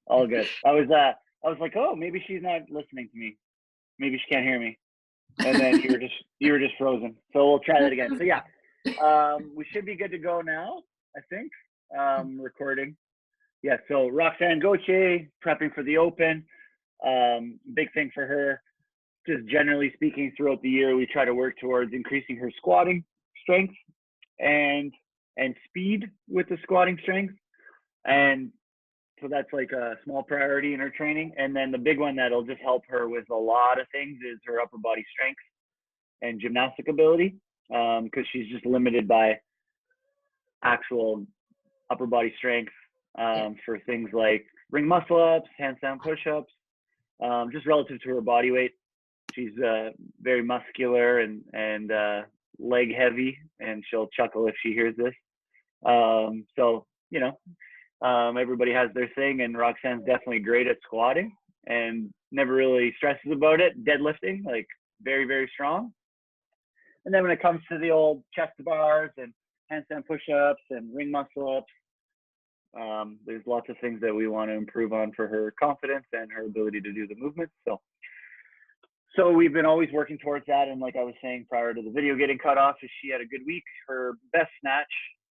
All good. I was like, oh, maybe she's not listening to me. Maybe she can't hear me. And then you were just frozen. So we'll try that again. So yeah, we should be good to go now, I think. Recording. Yeah, so Roxanne Gauthier prepping for the Open. Big thing for her. Just generally speaking, throughout the year, we try to work towards increasing her squatting strength and speed with the squatting strength. And so that's like a small priority in her training. And then the big one that'll just help her with a lot of things is her upper body strength and gymnastic ability, because she's just limited by actual upper body strength for things like ring muscle ups, handstand push-ups, just relative to her body weight. She's very muscular and leg heavy, and she'll chuckle if she hears this. So, you know, everybody has their thing, and Roxanne's definitely great at squatting and never really stresses about it. Deadlifting, like very, very strong. And then when it comes to the old chest bars and handstand push-ups and ring muscle ups, there's lots of things that we want to improve on for her confidence and her ability to do the movements. So we've been always working towards that. And like I was saying prior to the video getting cut off, is she had a good week. Her best snatch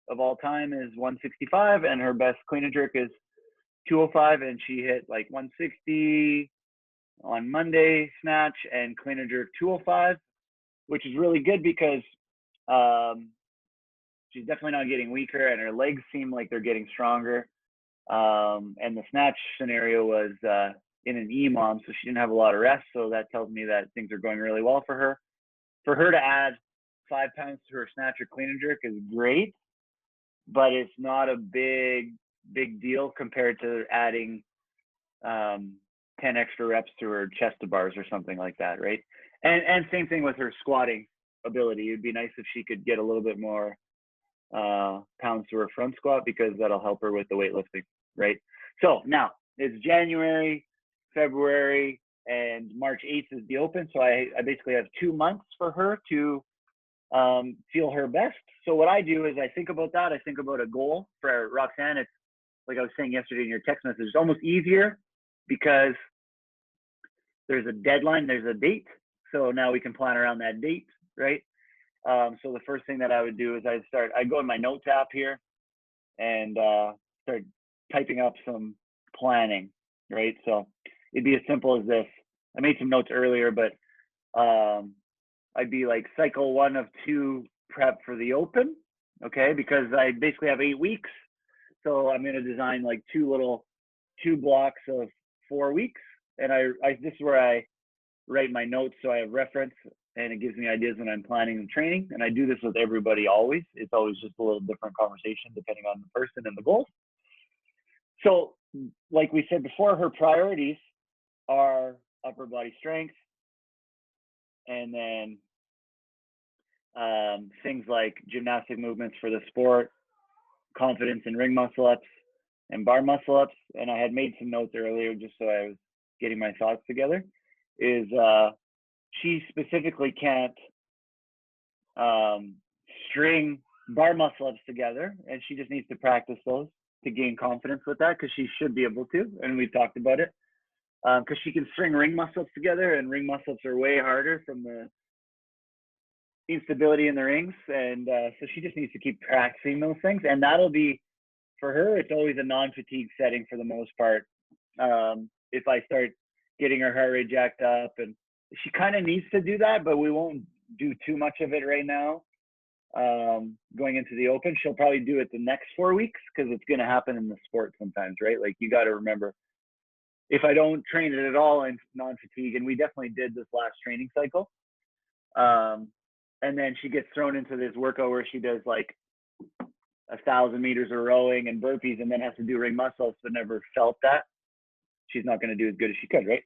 of all time is 165, and her best clean and jerk is 205, and she hit like 160 on Monday snatch and clean and jerk 205, which is really good because she's definitely not getting weaker, and her legs seem like they're getting stronger. And the snatch scenario was in an EMOM, so she didn't have a lot of rest. So that tells me that things are going really well for her. For her to add 5 pounds to her snatch or clean and jerk is great, but it's not a big deal compared to adding 10 extra reps to her chest to bars or something like that, right? And same thing with her squatting ability. It'd be nice if she could get a little bit more pounds to her front squat, because that'll help her with the weightlifting, right? So now it's January, February, and March 8th is the Open. So I basically have 2 months for her to feel her best. So what I do is I think about that. I think about a goal for Roxanne. It's like I was saying yesterday in your text message, it's almost easier because there's a deadline, there's a date. So now we can plan around that date, right? So the first thing that I would do is I go in my notes app here and start typing up some planning, right? So it'd be as simple as this. I made some notes earlier, but I'd be like cycle 1 of 2 prep for the Open, okay? Because I basically have 8 weeks. So I'm going to design like 2 blocks of 4 weeks. And this is where I write my notes, so I have reference, and it gives me ideas when I'm planning and training. And I do this with everybody always. It's always just a little different conversation depending on the person and the goals. So like we said before, her priorities are upper body strength, and then things like gymnastic movements for the sport, confidence in ring muscle ups and bar muscle ups. And I had made some notes earlier just so I was getting my thoughts together, is she specifically can't string bar muscle ups together, and she just needs to practice those to gain confidence with that, because she should be able to, and we've talked about it, because she can string ring muscle ups together, and ring muscle ups are way harder from the instability in the rings, and so she just needs to keep practicing those things, and that'll be, for her, it's always a non-fatigue setting for the most part. If I start getting her heart rate jacked up, and she kind of needs to do that, but we won't do too much of it right now. Going into the Open, she'll probably do it the next 4 weeks, because it's going to happen in the sport sometimes, right? Like, you got to remember, if I don't train it at all in non-fatigue, and we definitely did this last training cycle, and then she gets thrown into this workout where she does like 1,000 meters of rowing and burpees, and then has to do ring muscles, but never felt that, she's not going to do as good as she could, right?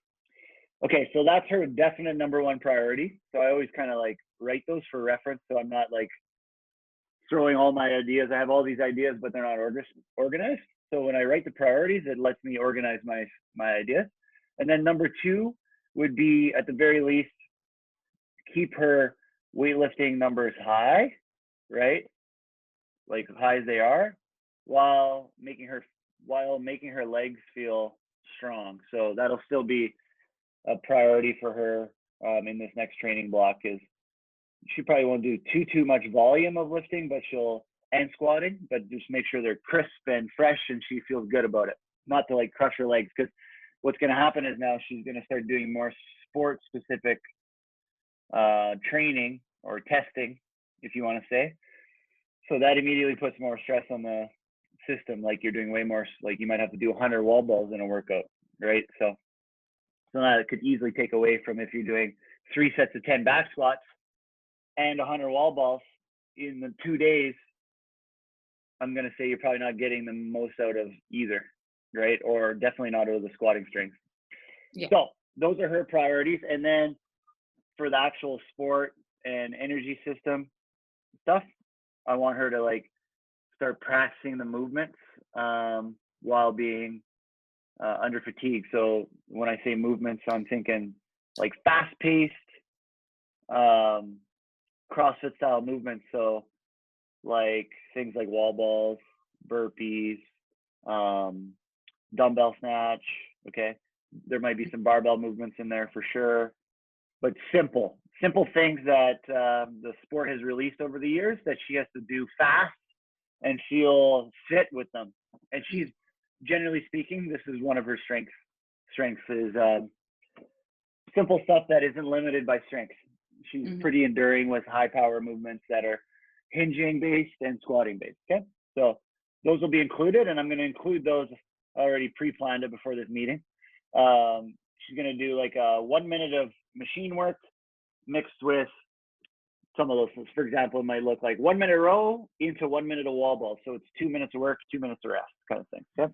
Okay, so that's her definite number 1 priority. So I always kind of like write those for reference, so I'm not like throwing all my ideas. I have all these ideas, but they're not organized. So when I write the priorities, it lets me organize my ideas. And then number 2 would be, at the very least, keep her weightlifting numbers high, right? Like high as they are, while making her legs feel strong. So that'll still be a priority for her in this next training block. Is she probably won't do too much volume of lifting, but and squatting, but just make sure they're crisp and fresh and she feels good about it. Not to like crush her legs, because what's going to happen is now she's going to start doing more sport specific training or testing, if you want to say. So that immediately puts more stress on the system. Like you're doing way more, like you might have to do 100 wall balls in a workout, right? So that could easily take away from if you're doing 3 sets of 10 back squats and 100 wall balls in the 2 days. I'm going to say you're probably not getting the most out of either, right? Or definitely not out of the squatting strength. Yeah. So those are her priorities. And then for the actual sport and energy system stuff, I want her to like start practicing the movements while being under fatigue. So when I say movements, I'm thinking like fast-paced CrossFit style movements. So like things like wall balls, burpees, dumbbell snatch. Okay, there might be some barbell movements in there for sure, but simple things that the sport has released over the years that she has to do fast, and she'll sit with them. And she's, generally speaking, this is one of her strengths is simple stuff that isn't limited by strength. She's pretty enduring with high power movements that are hinging based and squatting based. Okay, so those will be included, and I'm going to include those. Already pre-planned it before this meeting. She's going to do like 1 minute of machine work mixed with some of those things. For example, it might look like 1 minute row into 1 minute of wall ball. So it's 2 minutes of work, 2 minutes of rest, kind of thing. Okay.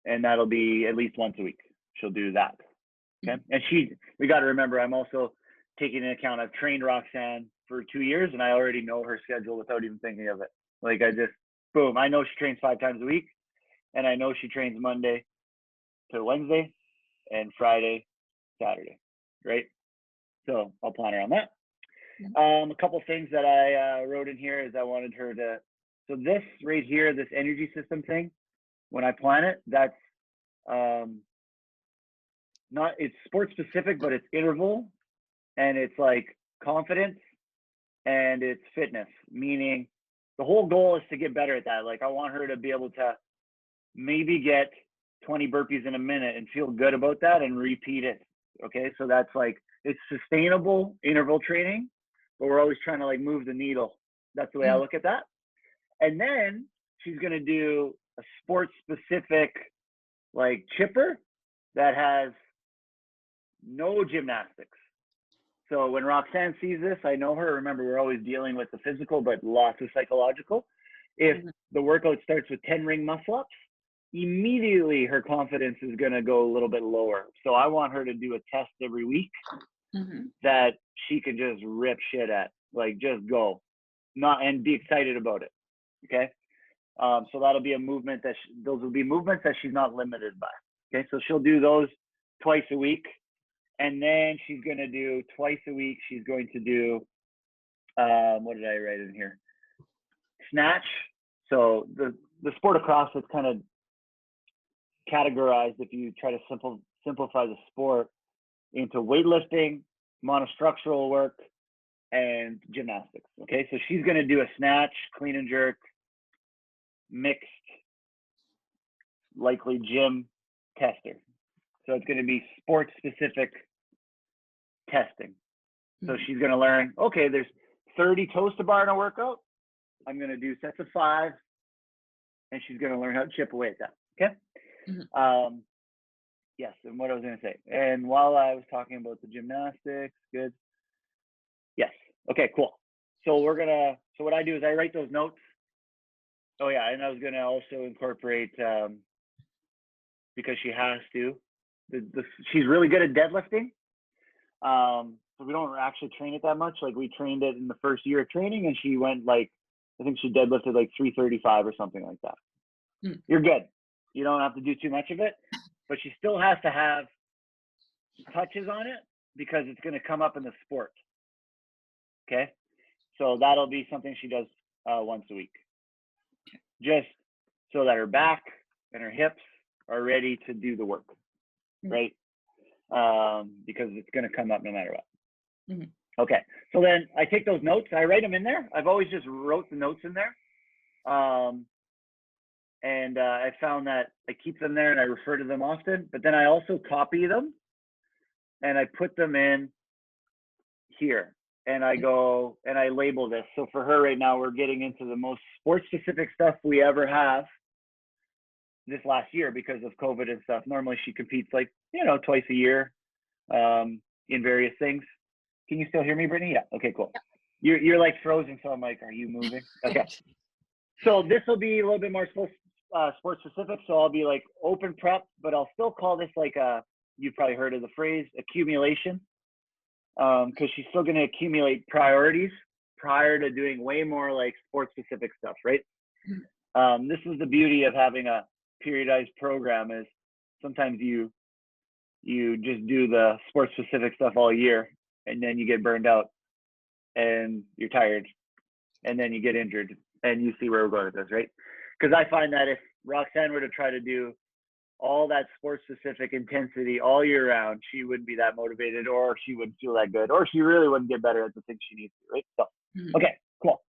And that'll be at least once a week. She'll do that. Okay. And we got to remember, I'm also taking into account, I've trained Roxanne for 2 years, and I already know her schedule without even thinking of it. Like boom, I know she trains 5 times a week, and I know she trains Monday to Wednesday and Friday, Saturday, right? So I'll plan around that. A couple things that I wrote in here is I wanted her to, so this right here, this energy system thing, when I plan it, that's it's sport specific, but it's interval, and it's like confidence, and it's fitness, meaning the whole goal is to get better at that. Like I want her to be able to maybe get 20 burpees in a minute and feel good about that and repeat it. Okay, so that's like, it's sustainable interval training, but we're always trying to like move the needle. That's the way I look at that. And then she's going to do a sport specific like chipper that has no gymnastics. So when Roxanne sees this, I know her. Remember, we're always dealing with the physical, but lots of psychological. If the workout starts with 10 ring muscle ups, immediately her confidence is going to go a little bit lower. So I want her to do a test every week that she can just rip shit at, like just go, and be excited about it. Okay. So that'll be a movement those will be movements that she's not limited by. Okay. So she'll do those twice a week. And then she's going to do twice a week. She's going to do, what did I write in here? Snatch. So the sport of CrossFit is kind of categorized, if you try to simplify the sport, into weightlifting, monostructural work, and gymnastics. Okay, so she's going to do a snatch, clean and jerk, mixed, likely gym tester. So it's going to be sport specific testing. So she's going to learn, okay, there's 30 toes to bar in a workout. I'm going to do sets of 5, and she's going to learn how to chip away at that. Okay. Yes. And what I was going to say, and while I was talking about the gymnastics, good. Yes. Okay, cool. So so what I do is I write those notes. Oh yeah. And I was going to also incorporate, because she has to, she's really good at deadlifting. So we don't actually train it that much. Like we trained it in the first year of training, and she went like, I think she deadlifted like 335 or something like that. You're good. You don't have to do too much of it, but she still has to have touches on it because it's going to come up in the sport. Okay. So that'll be something she does once a week, just so that her back and her hips are ready to do the work, right? Because it's going to come up no matter what. Okay, so then I take those notes, I write them in there. I've always just wrote the notes in there. And I found that I keep them there and I refer to them often, but then I also copy them and I put them in here. And I go and I label this. So for her right now, we're getting into the most sports specific stuff we ever have this last year because of COVID and stuff. Normally she competes like, you know, twice a year in various things. Can you still hear me, Brittany? Yeah. Okay, cool. Yeah. You're like frozen. So I'm like, are you moving? Okay. So this will be a little bit more sports specific. So I'll be like open prep, but I'll still call this like you've probably heard of the phrase accumulation. Because she's still going to accumulate priorities prior to doing way more like sports specific stuff, right? This is the beauty of having a periodized program is sometimes you just do the sports specific stuff all year and then you get burned out and you're tired and then you get injured and you see where we're going with this, right? Because I find that if Roxanne were to try to do all that sports specific intensity all year round, she wouldn't be that motivated or she wouldn't feel that good or she really wouldn't get better at the things she needs to, right? So, okay, cool.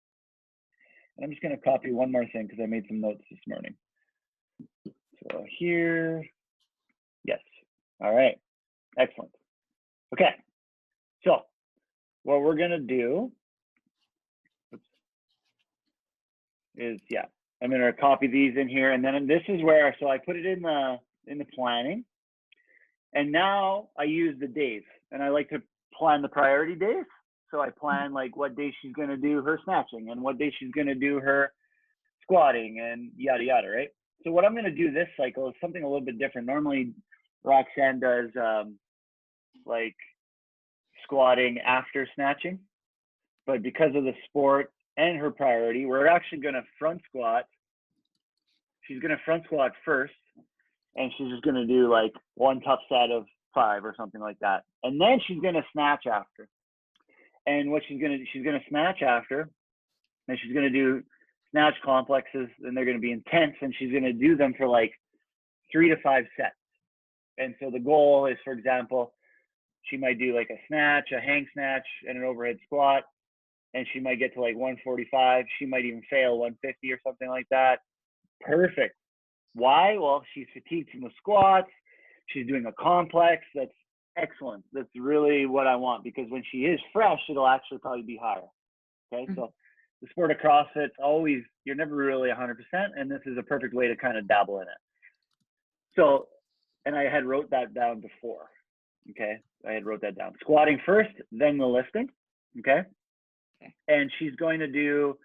I'm just going to copy one more thing because I made some notes this morning. So here, yes. All right, excellent. Okay, so what we're going to do is, yeah, I'm going to copy these in here. And then this is where, so I put it in the planning. And now I use the days. And I like to plan the priority days. So I plan like what day she's going to do her snatching and what day she's going to do her squatting and yada, yada, right? So what I'm going to do this cycle is something a little bit different. Normally, Roxanne does like squatting after snatching. But because of the sport and her priority, we're actually going to front squat. She's going to front squat first, and she's just going to do like one tough set of 5 or something like that. And then she's going to snatch after. And what she's going to snatch after, and she's going to do snatch complexes, and they're going to be intense, and she's going to do them for like 3 to 5 sets. And so the goal is, for example, she might do like a snatch, a hang snatch, and an overhead squat, and she might get to like 145. She might even fail 150 or something like that. Perfect. Why? Well, she's fatigued from the squats. She's doing a complex. That's excellent. That's really what I want, because when she is fresh, it'll actually probably be higher. Okay. So the sport of CrossFit's always, you're never really 100%. And this is a perfect way to kind of dabble in it. So, and I had wrote that down before. Okay. I had wrote that down. Squatting first, then the lifting. Okay. And she's going to do,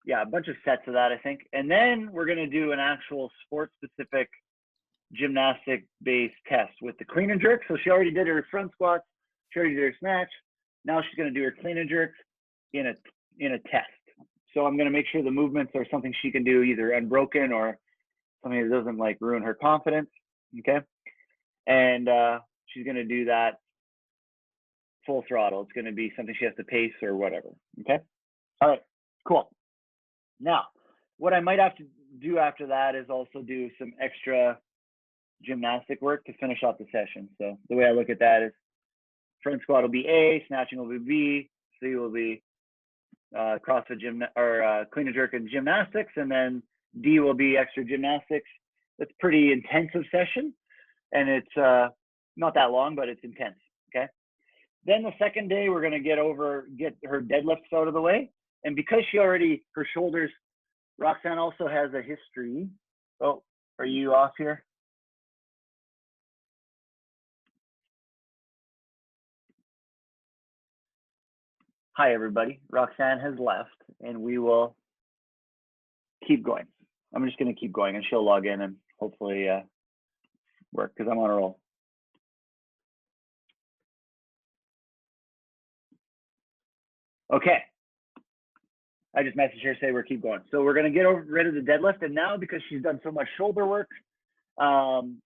yeah, a bunch of sets of that, I think. And then we're going to do an actual sport-specific gymnastic-based test with the clean and jerk. So she already did her front squats. She already did her snatch. Now she's going to do her clean and jerks in a test. So I'm going to make sure the movements are something she can do either unbroken or something that doesn't like ruin her confidence. Okay. And she's going to do that full throttle. It's going to be something she has to pace or whatever. Okay. All right, cool. Now, what I might have to do after that is also do some extra gymnastic work to finish off the session. So the way I look at that is front squat will be A, snatching will be B, C will be CrossFit clean and jerk and gymnastics, and then D will be extra gymnastics. That's a pretty intensive session, and it's not that long, but it's intense. Okay. Then the second day, we're going to get her deadlifts out of the way. And because her shoulders, Roxanne also has a history. Oh, are you off here? Hi, everybody. Roxanne has left, and we will keep going. I'm just going to keep going, and she'll log in and hopefully work because I'm on a roll. Okay. I just messaged her, say we're keep going. So we're going to get rid of the deadlift. And now, because she's done so much shoulder work on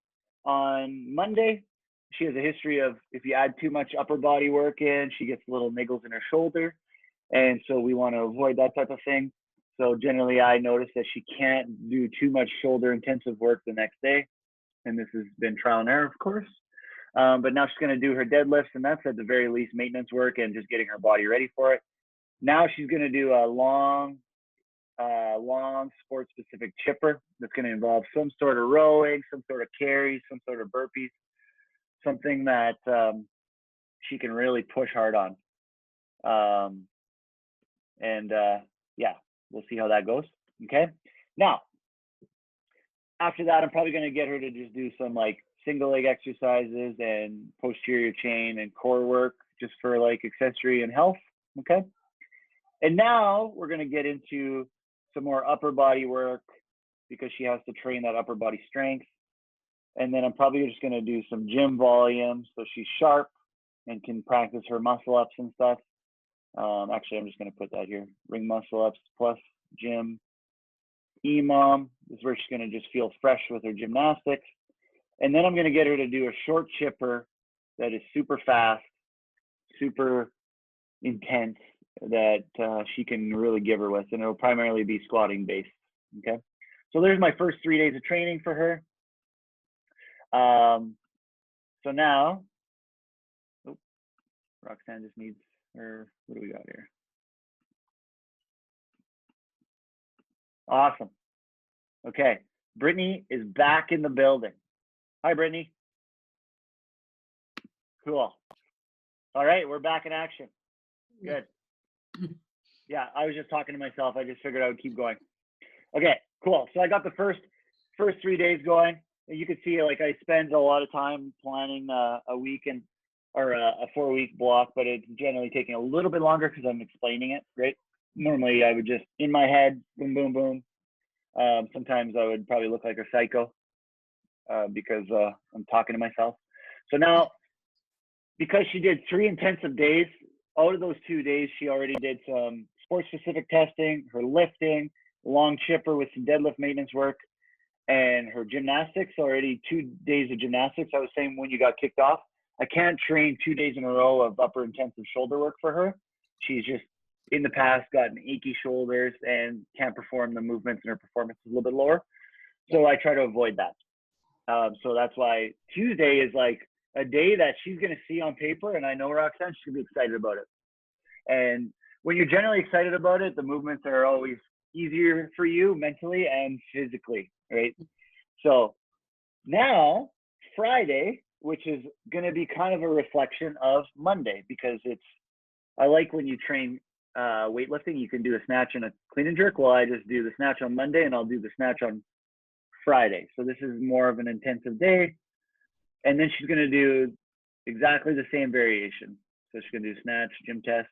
Monday, she has a history of if you add too much upper body work in, she gets little niggles in her shoulder. And so we want to avoid that type of thing. So generally I notice that she can't do too much shoulder intensive work the next day. And this has been trial and error, of course. But now she's going to do her deadlifts, and that's at the very least maintenance work and just getting her body ready for it. Now she's going to do a long sport specific chipper that's going to involve some sort of rowing, some sort of carry, some sort of burpees, something that she can really push hard on. Yeah, we'll see how that goes. Okay. Now, after that, I'm probably going to get her to just do some like single leg exercises and posterior chain and core work just for like accessory and health. Okay. And now we're going to get into some more upper body work because she has to train that upper body strength. And then I'm probably just going to do some gym volume so she's sharp and can practice her muscle ups and stuff. Actually, I'm just going to put that here. Ring muscle ups plus gym. EMOM is where she's going to just feel fresh with her gymnastics. And then I'm going to get her to do a short chipper that is super fast, super intense, that she can really give her with. And it'll primarily be squatting based. Okay. So there's my first 3 days of training for her. So now, Roxanne just needs her, what do we got here? Awesome. Okay, Brittany is back in the building. Hi, Brittany. Cool. All right, we're back in action. Good. Yeah, I was just talking to myself. I just figured I would keep going. Okay, cool. So I got the first 3 days going. You can see like I spend a lot of time planning a week or a 4-week block, but it's generally taking a little bit longer because I'm explaining it, right? Normally I would just in my head, boom, boom, boom. Sometimes I would probably look like a psycho because I'm talking to myself. So now, because she did 3 intensive days, out of those 2 days, she already did some sport-specific testing, her lifting, long chipper with some deadlift maintenance work, and her gymnastics. Already 2 days of gymnastics. I was saying when you got kicked off, I can't train 2 days in a row of upper intensive shoulder work for her. She's just in the past gotten achy shoulders and can't perform the movements, and her performance is a little bit lower. So I try to avoid that. So that's why Tuesday is like a day that she's going to see on paper, and I know Roxanne, she's going to be excited about it. And when you're generally excited about it, the movements are always easier for you mentally and physically, right? So now Friday, which is going to be kind of a reflection of Monday, because I like when you train weightlifting, you can do a snatch and a clean and jerk. Well, I just do the snatch on Monday and I'll do the snatch on Friday. So this is more of an intensive day. And then she's going to do exactly the same variation. So she's going to do snatch, gym test,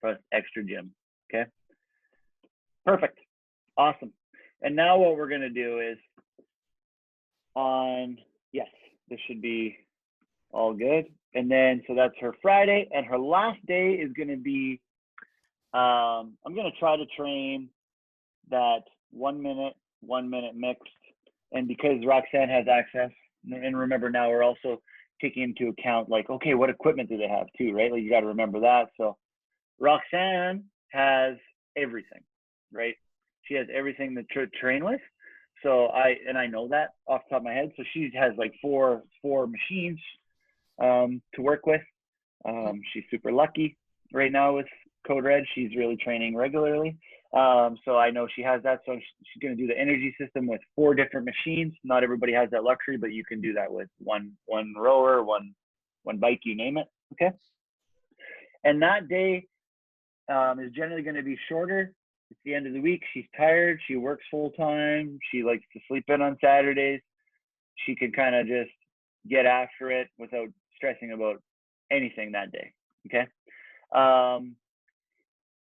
plus extra gym. Okay. Perfect. Awesome. And now what we're going to do is yes, this should be all good. And then, so that's her Friday, and her last day is going to be, I'm going to try to train that 1 minute mixed. And because Roxanne has access, and remember now we're also taking into account like, okay, what equipment do they have too, right? Like you got to remember that. So Roxanne has everything, right? She has everything to train with. So I know that off the top of my head. So she has like four machines to work with. She's super lucky right now with Code Red. She's really training regularly. So I know she has that. So she's going to do the energy system with 4 different machines. Not everybody has that luxury, but you can do that with one rower, one bike, you name it. Okay. And that day is generally going to be shorter. It's the end of the week. She's tired. She works full time. She likes to sleep in on Saturdays. She can kind of just get after it without stressing about anything that day. Okay.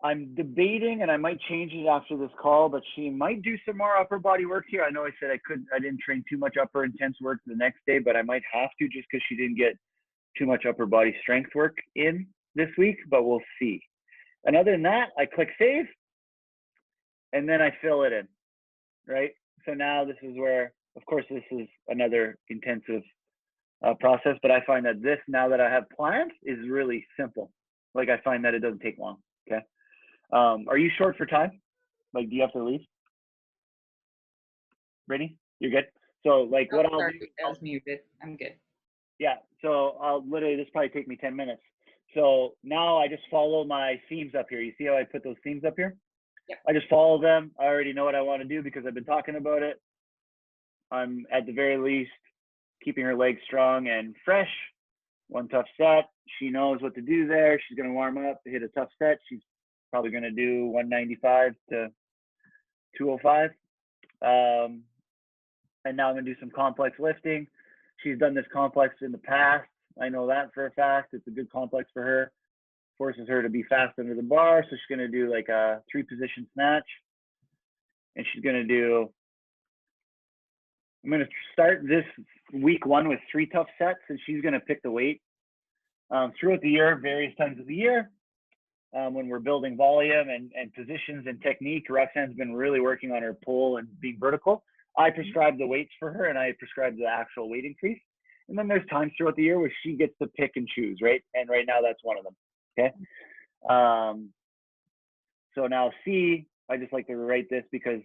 I'm debating, and I might change it after this call, but she might do some more upper body work here. I know I said I didn't train too much upper intense work the next day, but I might have to just because she didn't get too much upper body strength work in this week, but we'll see. And other than that, I click save, and then I fill it in, right? So now this is where, of course, this is another intensive process, but I find that this, now that I have plans, is really simple. Like I find that it doesn't take long, okay? Are you short for time? Like, do you have to leave? Brittany, you're good? So like what I'll do, I was muted. I'm good. Yeah, so I'll literally, this probably take me 10 minutes. So now I just follow my themes up here. You see how I put those themes up here? Yep. I just follow them. I already know what I want to do because I've been talking about it. I'm at the very least keeping her legs strong and fresh. One tough set. She knows what to do there. She's going to warm up, hit a tough set. She's probably going to do 195 to 205. And now I'm going to do some complex lifting. She's done this complex in the past. I know that for a fact. It's a good complex for her. Forces her to be fast under the bar. So she's going to do like a 3-position snatch. And she's going to do, I'm going to start this week 1 with 3 tough sets, and she's going to pick the weight. Throughout the year, various times of the year, when we're building volume and positions and technique, Roxanne's been really working on her pull and being vertical. I prescribe the weights for her, and I prescribe the actual weight increase. And then there's times throughout the year where she gets to pick and choose, right? And right now that's one of them, okay? So now C, I just like to write this because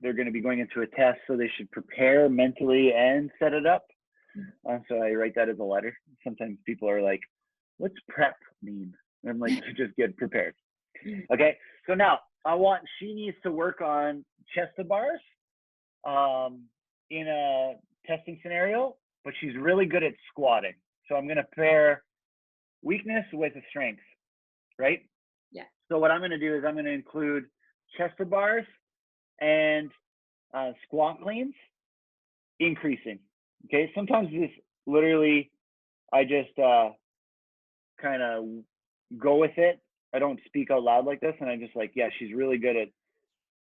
they're going to be going into a test, so they should prepare mentally and set it up. So I write that as a letter. Sometimes people are like, what's prep mean? And I'm like, just get prepared. Okay, so now she needs to work on chest to bars in a testing scenario, but she's really good at squatting. So I'm going to pair weakness with a strength, right? Yeah. So what I'm going to do is I'm going to include chest to bars and squat cleans increasing. Okay, sometimes this literally, I just kind of go with it. I don't speak out loud like this, and I'm just like, yeah, she's really good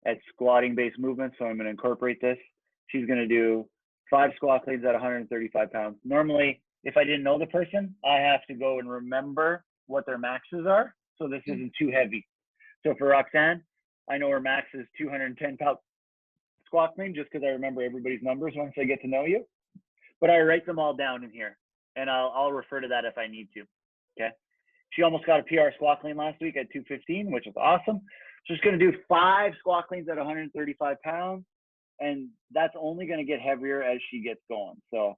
at squatting based movements, so I'm going to incorporate this. She's going to do 5 squat cleans at 135 pounds. Normally, if I didn't know the person, I have to go and remember what their maxes are, so this isn't too heavy. So for Roxanne, I know her max is 210 pound squat clean just because I remember everybody's numbers once I get to know you. But I write them all down in here, and I'll refer to that if I need to, okay? She almost got a PR squat clean last week at 215, which is awesome. So she's going to do 5 squat cleans at 135 pounds, and that's only going to get heavier as she gets going. So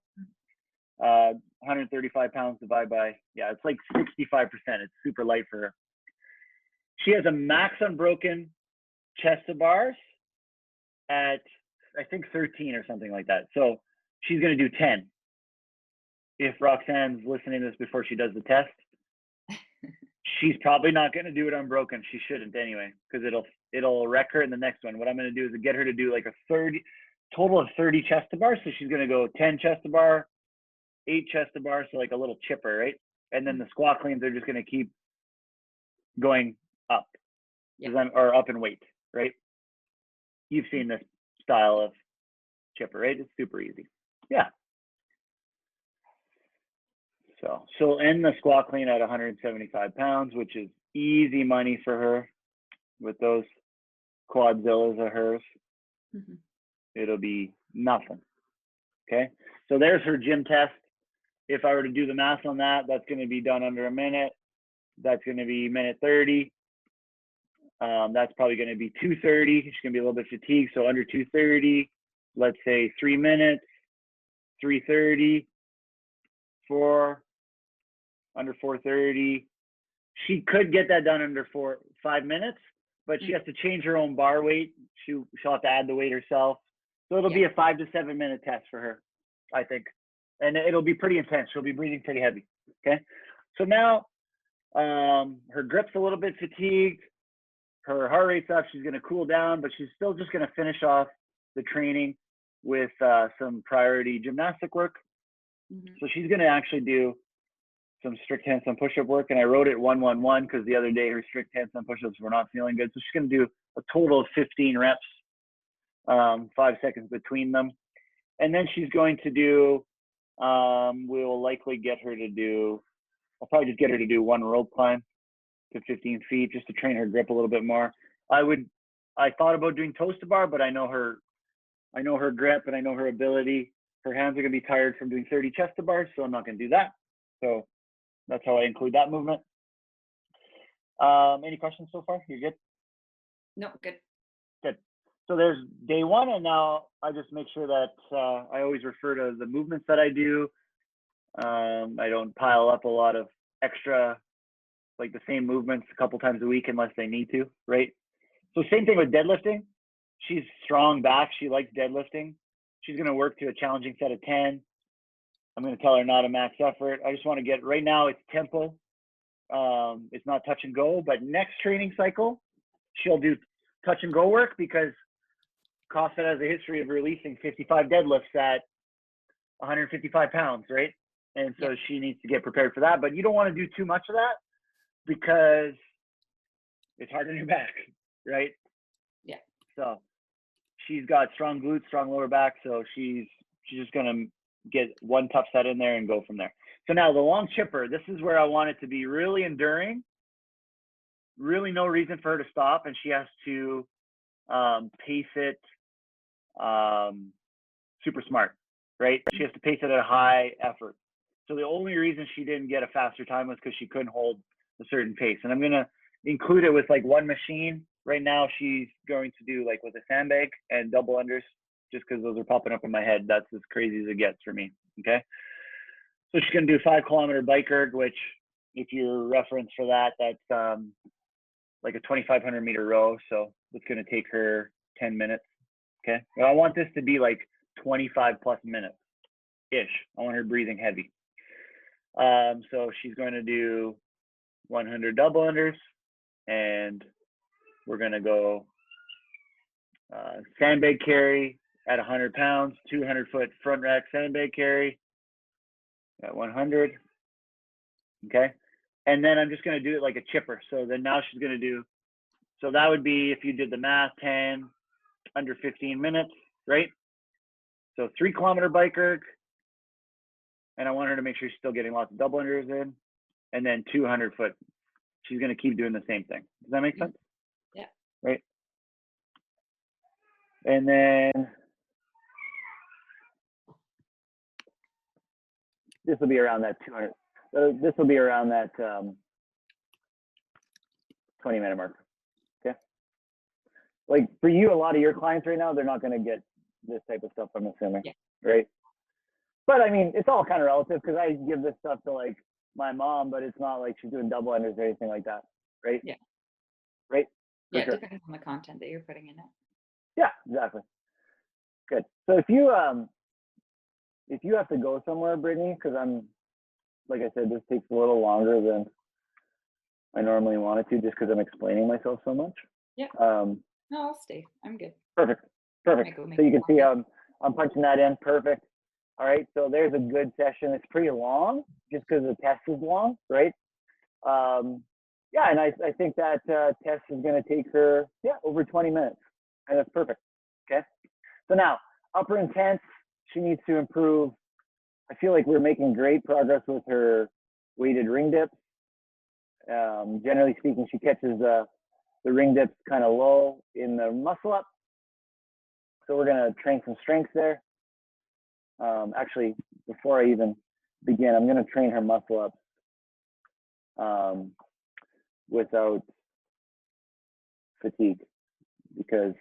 135 pounds divided by, yeah, it's like 65%. It's super light for her. She has a max unbroken chest to bars at, I think, 13 or something like that. So she's going to do 10. If Roxanne's listening to this before she does the test, she's probably not going to do it unbroken. She shouldn't anyway, because it'll wreck her in the next one. What I'm going to do is get her to do like a total of 30 chest to bar. So she's going to go 10 chest to bar, 8 chest to bar, so like a little chipper, right? And then the squat cleans are just going to keep going up, or up in weight, right? You've seen this style of chipper, right? It's super easy. Yeah. So she'll end the squat clean at 175 pounds, which is easy money for her with those quadzillas of hers. It'll be nothing. Okay. So there's her gym test. If I were to do the math on that, that's going to be done under a minute. That's going to be minute 30. That's probably going to be 2:30. She's going to be a little bit fatigued. So under 2:30, let's say 3 minutes, 3:30, 4, under 4:30. She could get that done under 5 minutes, but she has to change her own bar weight. She'll have to add the weight herself. So it'll be a 5 to 7 minute test for her, I think. And it'll be pretty intense. She'll be breathing pretty heavy. Okay. So now her grip's a little bit fatigued. Her heart rate's up. She's going to cool down, but she's still just going to finish off the training with some priority gymnastic work. So she's going to actually do some strict handstand push-up work, and I wrote it 1-1-1 because the other day her strict handstand push-ups were not feeling good. So she's going to do a total of 15 reps, 5 seconds between them. And then she's going to do, we'll likely get her to do, I'll probably just get her to do 1 rope climb to 15 feet just to train her grip a little bit more. I thought about doing toes to bar, but I know her grip and I know her ability. Her hands are going to be tired from doing 30 chest to bars, so I'm not going to do that. So that's how I include that movement. Any questions so far? You're good? No, good. Good. So there's day one, and now I just make sure that I always refer to the movements that I do. I don't pile up a lot of extra, like the same movements a couple times a week unless they need to, right? So same thing with deadlifting. She's strong back. She likes deadlifting. She's going to work to a challenging set of 10. I'm going to tell her not a max effort. I just want to get, right now it's tempo. It's not touch and go, but next training cycle, she'll do touch and go work because CrossFit has a history of releasing 55 deadlifts at 155 pounds, right? And so she needs to get prepared for that. But you don't want to do too much of that because it's hard on your back, right? Yeah. So she's got strong glutes, strong lower back. So she's just going to get one tough set in there and go from there. So now the long chipper, this is where I want it to be really enduring, really no reason for her to stop. And she has to pace it super smart, right? She has to pace it at a high effort. So the only reason she didn't get a faster time was because she couldn't hold a certain pace. And I'm going to include it with like one machine. Right now, she's going to do like with a sandbag and double unders just because those are popping up in my head. That's as crazy as it gets for me, okay? So she's going to do 5 kilometer bike erg, which if you're reference for that, that's like a 2,500 meter row. So it's going to take her 10 minutes, okay? But I want this to be like 25 plus minutes-ish. I want her breathing heavy. So she's going to do 100 double unders, and we're going to go sandbag carry at 100 pounds, 200-foot front rack sandbag carry at 100, okay? And then I'm just going to do it like a chipper. So then now she's going to do, so that would be, if you did the math, 10 under 15 minutes, right? So 3 kilometer bike erg, and I want her to make sure she's still getting lots of double unders in, and then 200 foot. She's going to keep doing the same thing. Does that make sense? Yeah. Right. And then this will be around that 200. This will be around that 20-minute mark. Okay. Like for you, a lot of your clients right now, they're not going to get this type of stuff, I'm assuming. Yeah. Right. But I mean, it's all kind of relative because I give this stuff to like my mom, but it's not like she's doing double unders or anything like that. Right. Yeah. Right. Yeah. It depends on the content that you're putting in it. Yeah, exactly. Good. So if you have to go somewhere, Brittany, because I'm, like I said, this takes a little longer than I normally want it to, just because I'm explaining myself so much. Yeah. No, I'll stay. I'm good. Perfect. Perfect. So you can see I'm punching that in. Perfect. All right. So there's a good session. It's pretty long, just because the test is long, right? Yeah, and I think that test is going to take her over 20 minutes, and that's perfect. Okay. So now upper intense, she needs to improve. I feel like we're making great progress with her weighted ring dips. Generally speaking, she catches the ring dips kind of low in the muscle up. So we're going to train some strength there. Actually, before I even begin, I'm going to train her muscle ups without fatigue, because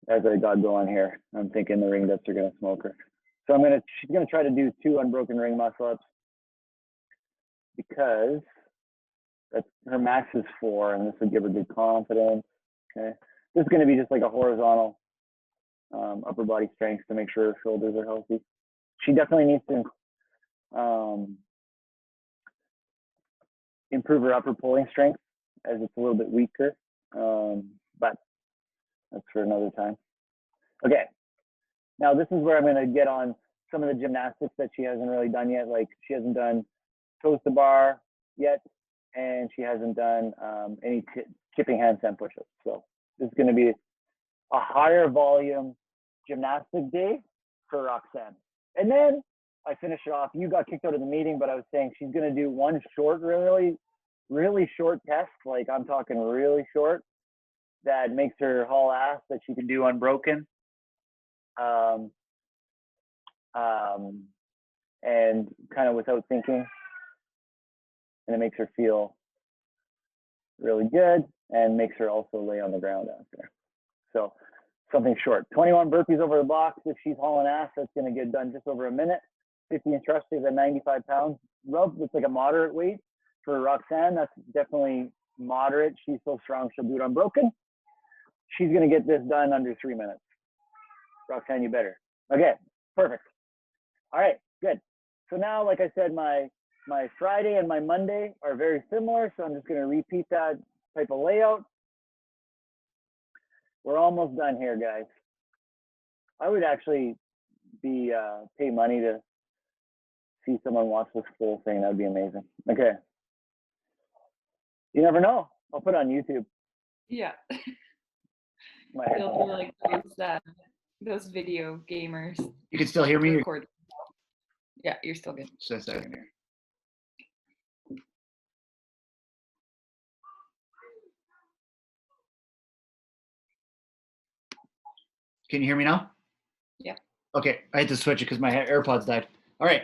as I got going here, I'm thinking the ring dips are going to smoke her. So she's going to try to do 2 unbroken ring muscle ups, because her max is 4, and this would give her good confidence. Okay, this is going to be just like a horizontal upper body strength to make sure her shoulders are healthy. She definitely needs to improve her upper pulling strength, as it's a little bit weaker, but that's for another time. Okay, now this is where I'm going to get on some of the gymnastics that she hasn't really done yet. Like she hasn't done toes to bar yet, and she hasn't done any kipping handstand push-ups. So this is going to be a higher volume gymnastic day for Roxanne. And then I finish it off. You got kicked out of the meeting, but I was saying she's going to do one short, really, really short test. Like I'm talking really short, that makes her haul ass, that she can do unbroken. And kind of without thinking. And it makes her feel really good. and makes her also lay on the ground after. So something short. 21 burpees over the box. If she's hauling ass, that's going to get done just over a minute. 50 inch thrusters at 95 pounds. Rub, it's like a moderate weight. For Roxanne, that's definitely moderate. She's so strong, she'll do it unbroken. She's going to get this done under 3 minutes. Roxanne, you better. Okay, perfect. All right, good. So now, like I said, my Friday and my Monday are very similar, so I'm just going to repeat that type of layout. We're almost done here, guys. I would actually pay money to see someone watch this full thing. That would be amazing. Okay. You never know. I'll put it on YouTube. Yeah. My You'll be like those video gamers. You can still hear me? Record. Yeah, you're still good. Just a second here. Can you hear me now? Yeah. Okay, I had to switch it because my AirPods died. All right,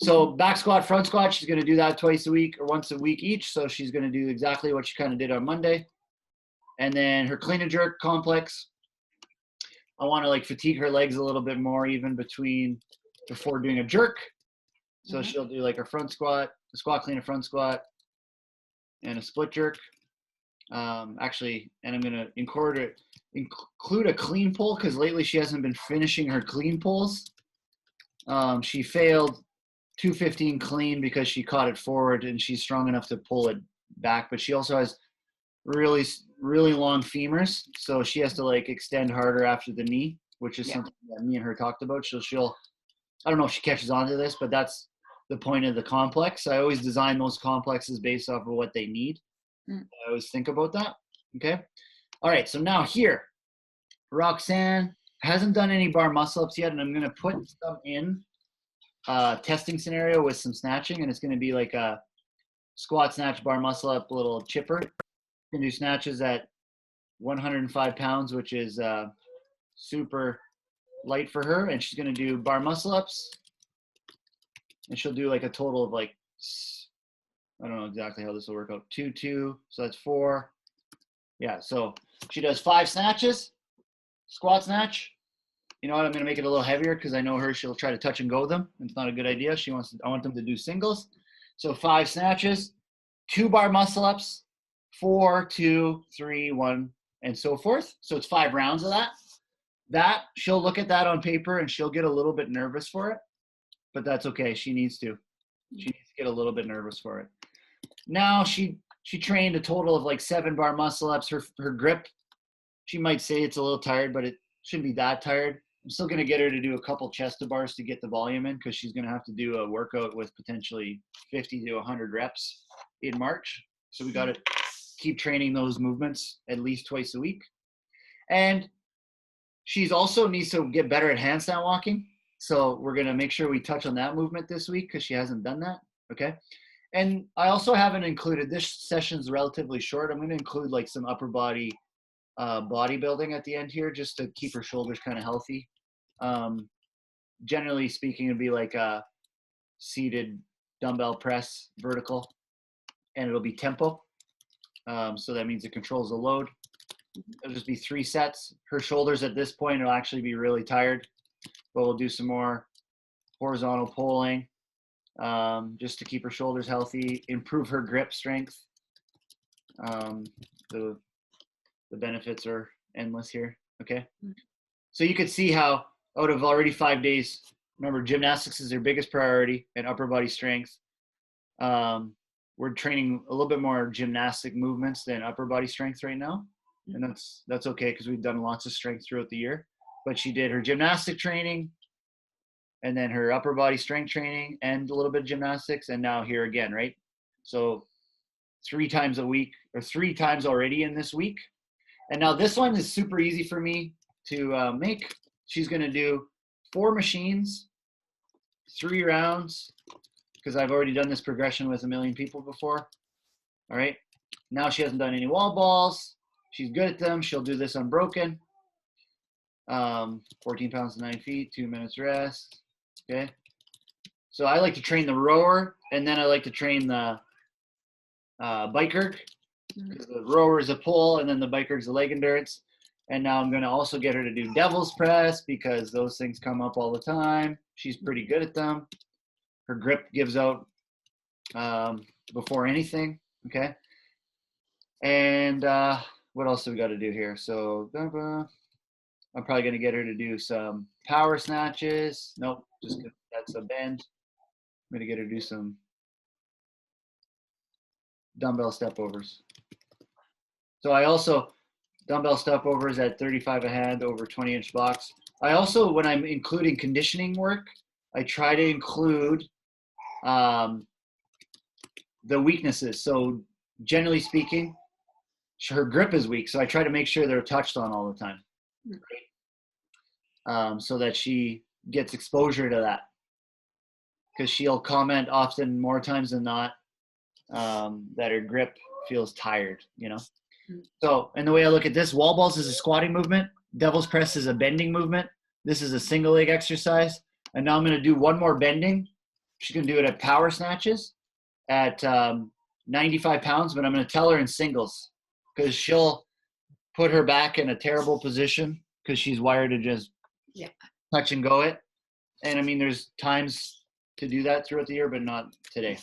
so back squat, front squat, she's going to do that twice a week or once a week each. So she's going to do exactly what she kind of did on Monday. And then her clean and jerk complex, I want to like fatigue her legs a little bit more even before doing a jerk. So she'll do like a front squat, a squat clean, a front squat, and a split jerk. Actually, and I'm going to include a clean pull because lately she hasn't been finishing her clean pulls. She failed 215 clean because she caught it forward and she's strong enough to pull it back, but she also has really, really long femurs. So she has to like extend harder after the knee, which is something that me and her talked about. She'll, I don't know if she catches on to this, but that's the point of the complex. I always design those complexes based off of what they need. I always think about that. Okay. All right. So now here, Roxanne hasn't done any bar muscle ups yet, and I'm going to put some in testing scenario with some snatching, and it's going to be like a squat, snatch, bar muscle up, little chipper. You can do snatches at 105 pounds, which is super light for her, and she's going to do bar muscle ups, and she'll do like a total of like, I don't know exactly how this will work out. 2, so that's 4. Yeah, so she does 5 snatches, squat snatch. You know what? I'm going to make it a little heavier because I know her. She'll try to touch and go them. It's not a good idea. I want them to do singles. So 5 snatches, 2 bar muscle ups, 4, 2, 3, 1, and so forth. So it's 5 rounds of that. She'll look at that on paper and she'll get a little bit nervous for it, but that's okay. She needs to. She needs to get a little bit nervous for it. Now she trained a total of like 7 bar muscle ups. Her grip, she might say it's a little tired, but it shouldn't be that tired. I'm still going to get her to do a couple chest to bars to get the volume in because she's going to have to do a workout with potentially 50 to 100 reps in March. So we got to keep training those movements at least twice a week. And she's also needs to get better at handstand walking. So we're going to make sure we touch on that movement this week because she hasn't done that. Okay. And I also haven't included, this session's relatively short. I'm going to include like some upper body bodybuilding at the end here just to keep her shoulders kind of healthy. Generally speaking, it'd be like a seated dumbbell press vertical, and it'll be tempo. So that means it controls the load. It'll just be 3 sets. Her shoulders at this point will actually be really tired, but we'll do some more horizontal pulling just to keep her shoulders healthy, improve her grip strength. The benefits are endless here. Okay. So you could see how out of already 5 days, remember gymnastics is their biggest priority and upper body strength. We're training a little bit more gymnastic movements than upper body strength right now. And that's okay because we've done lots of strength throughout the year. But she did her gymnastic training and then her upper body strength training and a little bit of gymnastics. And now here again, right? So 3 times a week or 3 times already in this week. And now this one is super easy for me to make. She's going to do 4 machines, 3 rounds, because I've already done this progression with a million people before. All right. Now she hasn't done any wall balls. She's good at them. She'll do this unbroken. 14 pounds to 9 feet, 2 minutes rest. Okay. So I like to train the rower, and then I like to train the biker. because the rower is a pull and then the biker is a leg endurance. And now I'm going to also get her to do devil's press because those things come up all the time. She's pretty good at them. Her grip gives out before anything. Okay. And what else do we got to do here? So I'm probably going to get her to do some power snatches. Nope, just that's a bend. I'm going to get her to do some dumbbell step overs. So I also, dumbbell step overs at 35 a hand over 20-inch blocks. I also, when I'm including conditioning work, I try to include the weaknesses. So generally speaking, her grip is weak. So I try to make sure they're touched on all the time. So that she gets exposure to that. Because she'll comment often more times than not that her grip feels tired, you know? So, and the way I look at this, wall balls is a squatting movement. Devil's press is a bending movement. This is a single leg exercise. And now I'm going to do one more bending. She's going to do it at power snatches at 95 pounds, but I'm going to tell her in singles because she'll put her back in a terrible position because she's wired to just touch and go it. And I mean, there's times to do that throughout the year, but not today.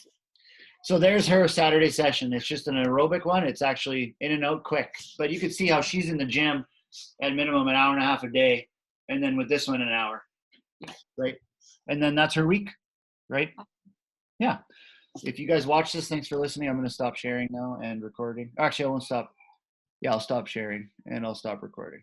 So there's her Saturday session. It's just an aerobic one. It's actually in and out quick. But you can see how she's in the gym at minimum an hour and a half a day. And then with this one, an hour. Right? And then that's her week. Right? Yeah. If you guys watch this, thanks for listening. I'm going to stop sharing now and recording. Actually, I won't stop. Yeah, I'll stop sharing and I'll stop recording.